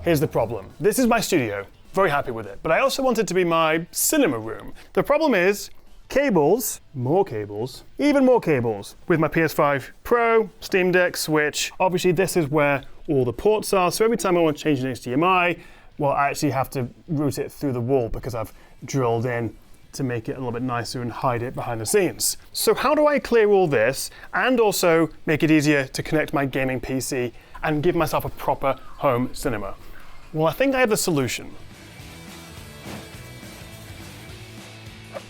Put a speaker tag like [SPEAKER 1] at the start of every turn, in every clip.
[SPEAKER 1] here's the problem. This is my studio, very happy with it, but I also want it to be my cinema room. The problem is cables, more cables, even more cables with my PS5 Pro, Steam Deck, Switch. Obviously this is where all the ports are, so every time I want to change an HDMI, well, I actually have to route it through the wall because I've drilled in to make it a little bit nicer and hide it behind the scenes. So how do I clear all this and also make it easier to connect my gaming PC and give myself a proper home cinema? Well, I think I have the solution.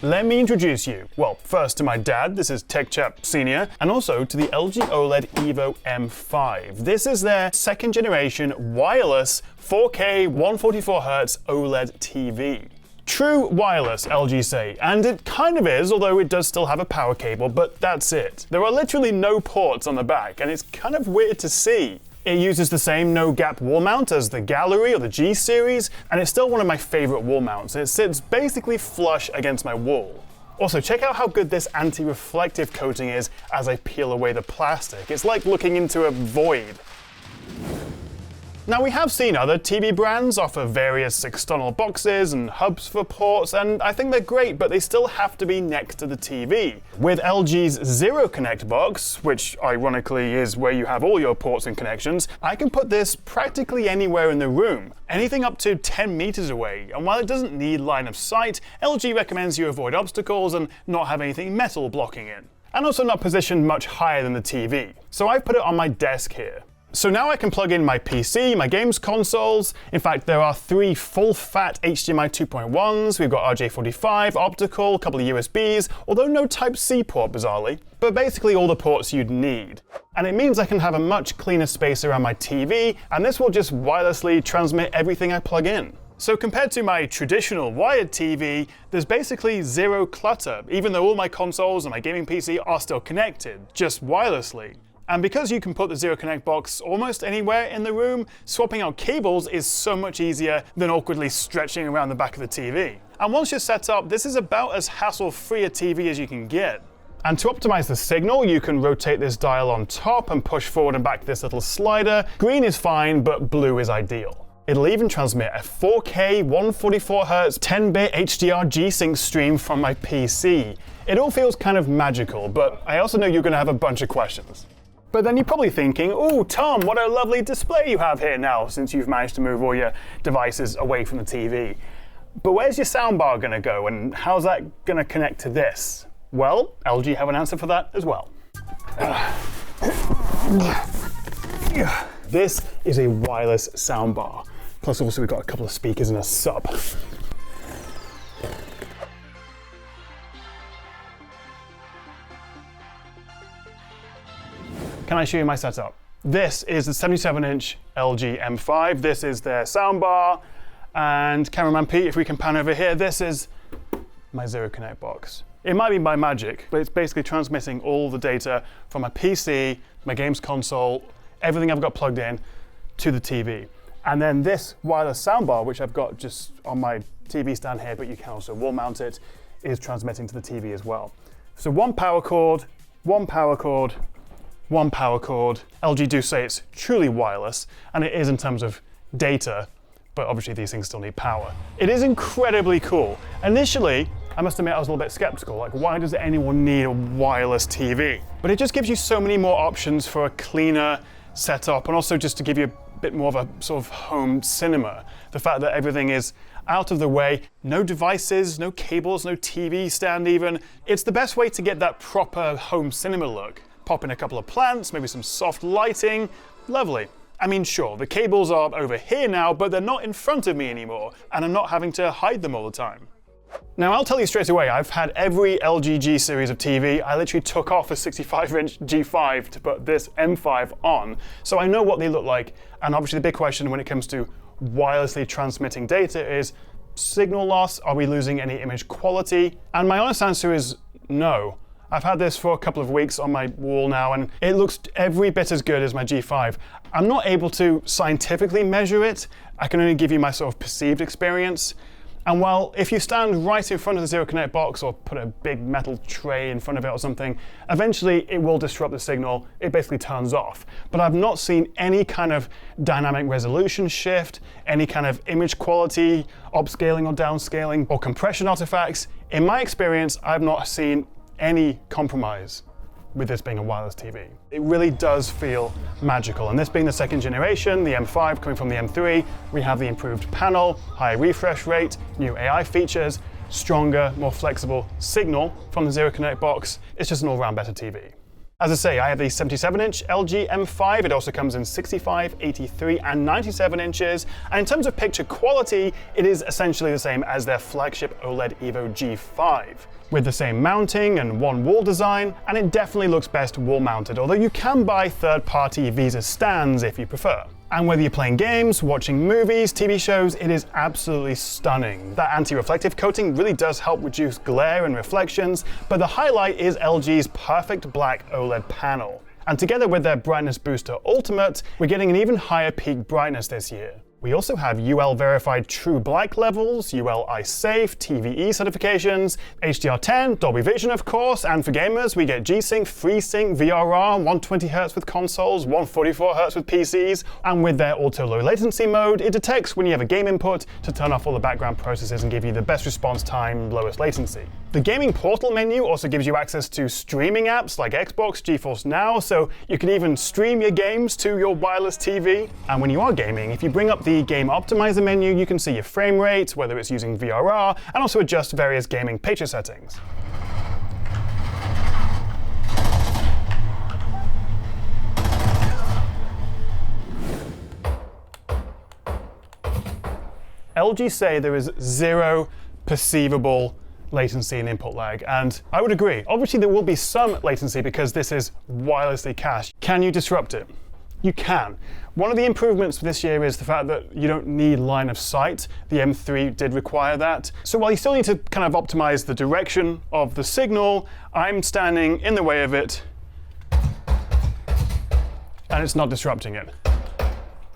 [SPEAKER 1] Let me introduce you, well, first to my dad, this is Tech Chap Senior, and also to the LG OLED evo M5. This is their second generation wireless 4K 144Hz OLED TV. True wireless, LG say, and it kind of is, although it does still have a power cable, but that's it. There are literally no ports on the back, and it's kind of weird to see. It uses the same no-gap wall mount as the Gallery or the G series, and it's still one of my favorite wall mounts. It sits basically flush against my wall. Also, check out how good this anti-reflective coating is as I peel away the plastic. It's like looking into a void. Now, we have seen other TV brands offer various external boxes and hubs for ports, and I think they're great, but they still have to be next to the TV. With LG's Zero Connect box, which ironically is where you have all your ports and connections, I can put this practically anywhere in the room, anything up to 10 meters away. And while it doesn't need line of sight, LG recommends you avoid obstacles and not have anything metal blocking it. And also not positioned much higher than the TV. So I've put it on my desk here. So now I can plug in my PC, my games consoles. In fact, there are 3 full-fat HDMI 2.1s, we've got RJ45, optical, a couple of USBs, although no Type-C port, bizarrely. But basically all the ports you'd need. And it means I can have a much cleaner space around my TV, and this will just wirelessly transmit everything I plug in. So compared to my traditional wired TV, there's basically zero clutter, even though all my consoles and my gaming PC are still connected, just wirelessly. And because you can put the Zero Connect box almost anywhere in the room, swapping out cables is so much easier than awkwardly stretching around the back of the TV. And once you're set up, this is about as hassle-free a TV as you can get. And to optimize the signal, you can rotate this dial on top and push forward and back this little slider. Green is fine, but blue is ideal. It'll even transmit a 4K 144Hz 10-bit HDR G-Sync stream from my PC. It all feels kind of magical, but I also know you're going to have a bunch of questions. But then you're probably thinking, oh, Tom, what a lovely display you have here now, since you've managed to move all your devices away from the TV. But where's your soundbar going to go, and how's that going to connect to this? Well, LG have an answer for that as well. This is a wireless soundbar. Plus, also, we've got a couple of speakers and a sub. Can I show you my setup? This is the 77-inch LG M5. This is their soundbar. And cameraman Pete, if we can pan over here, this is my Zero Connect box. It might be by magic, but it's basically transmitting all the data from my PC, my games console, everything I've got plugged in, to the TV. And then this wireless soundbar, which I've got just on my TV stand here, but you can also wall mount it, is transmitting to the TV as well. So one power cord, one power cord, one power cord. LG do say it's truly wireless, and it is in terms of data, but obviously these things still need power. It is incredibly cool. Initially, I must admit I was a little bit skeptical, like why does anyone need a wireless TV? But it just gives you so many more options for a cleaner setup, and also just to give you a bit more of a sort of home cinema. The fact that everything is out of the way, no devices, no cables, no TV stand even. It's the best way to get that proper home cinema look. Pop in a couple of plants, maybe some soft lighting, lovely. I mean, sure, the cables are over here now, but they're not in front of me anymore, and I'm not having to hide them all the time. Now, I'll tell you straight away, I've had every LG G series of TV. I literally took off a 65-inch G5 to put this M5 on, so I know what they look like. And obviously the big question when it comes to wirelessly transmitting data is signal loss. Are we losing any image quality? And my honest answer is no. I've had this for a couple of weeks on my wall now, and it looks every bit as good as my G5. I'm not able to scientifically measure it. I can only give you my sort of perceived experience. And well, if you stand right in front of the Zero Connect box or put a big metal tray in front of it or something, eventually it will disrupt the signal. It basically turns off. But I've not seen any kind of dynamic resolution shift, any kind of image quality upscaling or downscaling, or compression artifacts. In my experience, I've not seen any compromise with this being a wireless TV. It really does feel magical. And this being the second generation, the M5 coming from the M3, we have the improved panel, higher refresh rate, new AI features, stronger, more flexible signal from the Zero Connect box. It's just an all-round better TV. As I say, I have the 77-inch LG M5. It also comes in 65, 83, and 97 inches. And in terms of picture quality, it is essentially the same as their flagship OLED evo G5. With the same mounting and one wall design, and it definitely looks best wall mounted, although you can buy third-party VESA stands if you prefer. And whether you're playing games, watching movies, TV shows, it is absolutely stunning. That anti-reflective coating really does help reduce glare and reflections, but the highlight is LG's perfect black OLED panel. And together with their Brightness Booster Ultimate, we're getting an even higher peak brightness this year. We also have UL-verified True Black levels, UL Eye Safe, TVE certifications, HDR10, Dolby Vision of course, and for gamers we get G-Sync, FreeSync, VRR, 120Hz with consoles, 144Hz with PCs, and with their auto low latency mode, it detects when you have a game input to turn off all the background processes and give you the best response time, lowest latency. The gaming portal menu also gives you access to streaming apps like Xbox, GeForce Now, so you can even stream your games to your wireless TV. And when you are gaming, if you bring up the Game Optimizer menu, you can see your frame rate, whether it's using VRR, and also adjust various gaming picture settings. LG say there is zero perceivable latency and input lag, and I would agree. Obviously there will be some latency because this is wirelessly cached. Can you disrupt it? You can. One of the improvements this year is the fact that you don't need line of sight. The M3 did require that. So while you still need to kind of optimize the direction of the signal, I'm standing in the way of it, and it's not disrupting it.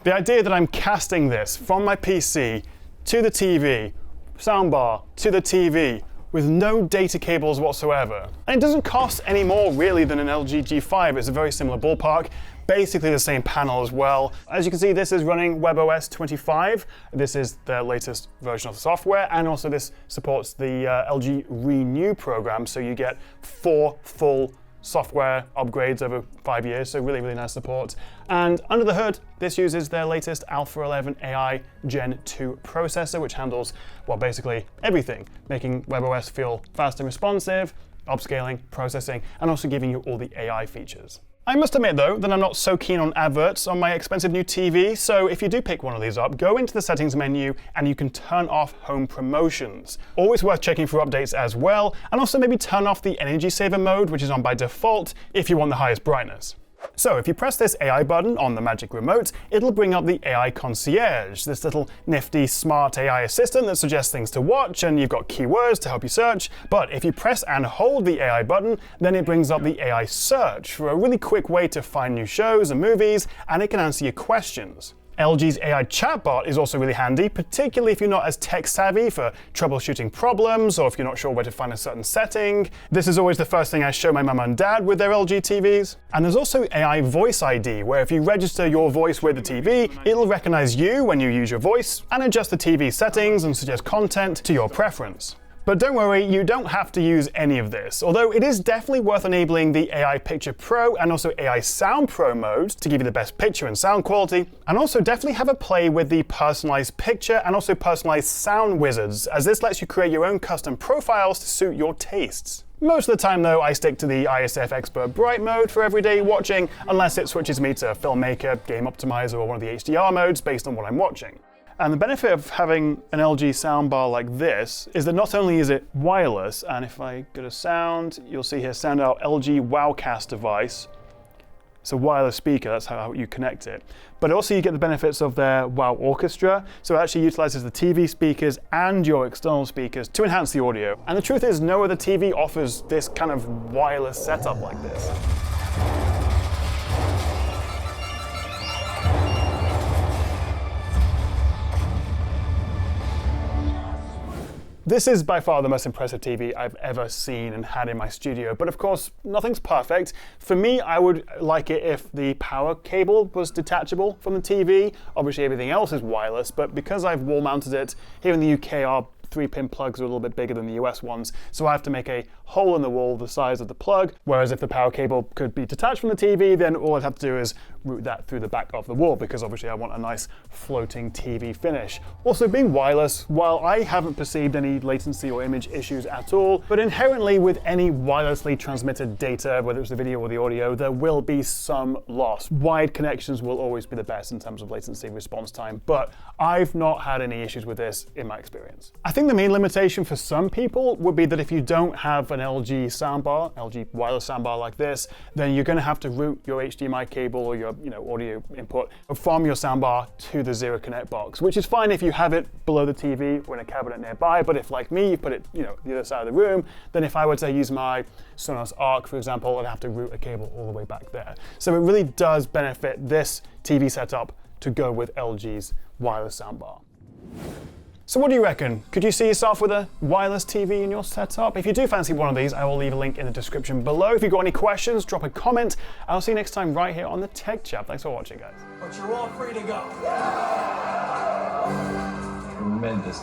[SPEAKER 1] The idea that I'm casting this from my PC to the TV, soundbar to the TV, with no data cables whatsoever. And it doesn't cost any more really than an LG G5. It's a very similar ballpark. Basically the same panel as well. As you can see, this is running WebOS 25. This is the latest version of the software, and also this supports the LG Renew program, so you get 4 full software upgrades over 5 years, so really, really nice support. And under the hood, this uses their latest Alpha 11 AI Gen 2 processor, which handles, well, basically everything, making WebOS feel fast and responsive, upscaling, processing, and also giving you all the AI features. I must admit though that I'm not so keen on adverts on my expensive new TV, so if you do pick one of these up, go into the settings menu and you can turn off home promotions. Always worth checking for updates as well, and also maybe turn off the energy saver mode, which is on by default if you want the highest brightness. So if you press this AI button on the Magic Remote, it'll bring up the AI Concierge, this little nifty smart AI assistant that suggests things to watch, and you've got keywords to help you search. But if you press and hold the AI button, then it brings up the AI Search for a really quick way to find new shows and movies, and it can answer your questions. LG's AI chatbot is also really handy, particularly if you're not as tech savvy for troubleshooting problems, or if you're not sure where to find a certain setting. This is always the first thing I show my mum and dad with their LG TVs. And there's also AI Voice ID, where if you register your voice with the TV, it'll recognize you when you use your voice and adjust the TV settings and suggest content to your preference. But don't worry, you don't have to use any of this, although it is definitely worth enabling the AI Picture Pro and also AI Sound Pro modes to give you the best picture and sound quality, and also definitely have a play with the personalized picture and also personalized sound wizards, as this lets you create your own custom profiles to suit your tastes. Most of the time though, I stick to the ISF Expert Bright mode for everyday watching, unless it switches me to Filmmaker, Game Optimizer, or one of the HDR modes based on what I'm watching. And the benefit of having an LG soundbar like this is that not only is it wireless, and if I go to sound, you'll see here Sound Out LG Wowcast device. It's a wireless speaker, that's how you connect it. But also you get the benefits of their Wow Orchestra, so it actually utilizes the TV speakers and your external speakers to enhance the audio. And the truth is, no other TV offers this kind of wireless setup like this. This is by far the most impressive TV I've ever seen and had in my studio, but of course, nothing's perfect. For me, I would like it if the power cable was detachable from the TV. Obviously, everything else is wireless, but because I've wall mounted it, here in the UK, our 3-pin plugs are a little bit bigger than the US ones, so I have to make a hole in the wall the size of the plug, whereas if the power cable could be detached from the TV, then all I'd have to do is route that through the back of the wall, because obviously I want a nice floating TV finish. Also, being wireless, while I haven't perceived any latency or image issues at all, but inherently with any wirelessly transmitted data, whether it's the video or the audio, there will be some loss. Wired connections will always be the best in terms of latency response time, but I've not had any issues with this in my experience. I think the main limitation for some people would be that if you don't have an LG soundbar, LG wireless soundbar like this, then you're going to have to route your HDMI cable or your audio input from your soundbar to the Zero Connect box, which is fine if you have it below the TV or in a cabinet nearby, but if, like me, you put it the other side of the room, then if I were to use my Sonos Arc, for example, I'd have to route a cable all the way back there. So it really does benefit this TV setup to go with LG's wireless soundbar. So what do you reckon? Could you see yourself with a wireless TV in your setup? If you do fancy one of these, I will leave a link in the description below. If you've got any questions, drop a comment. I'll see you next time right here on the Tech Chat. Thanks for watching, guys.
[SPEAKER 2] But you're all free to go. Tremendous.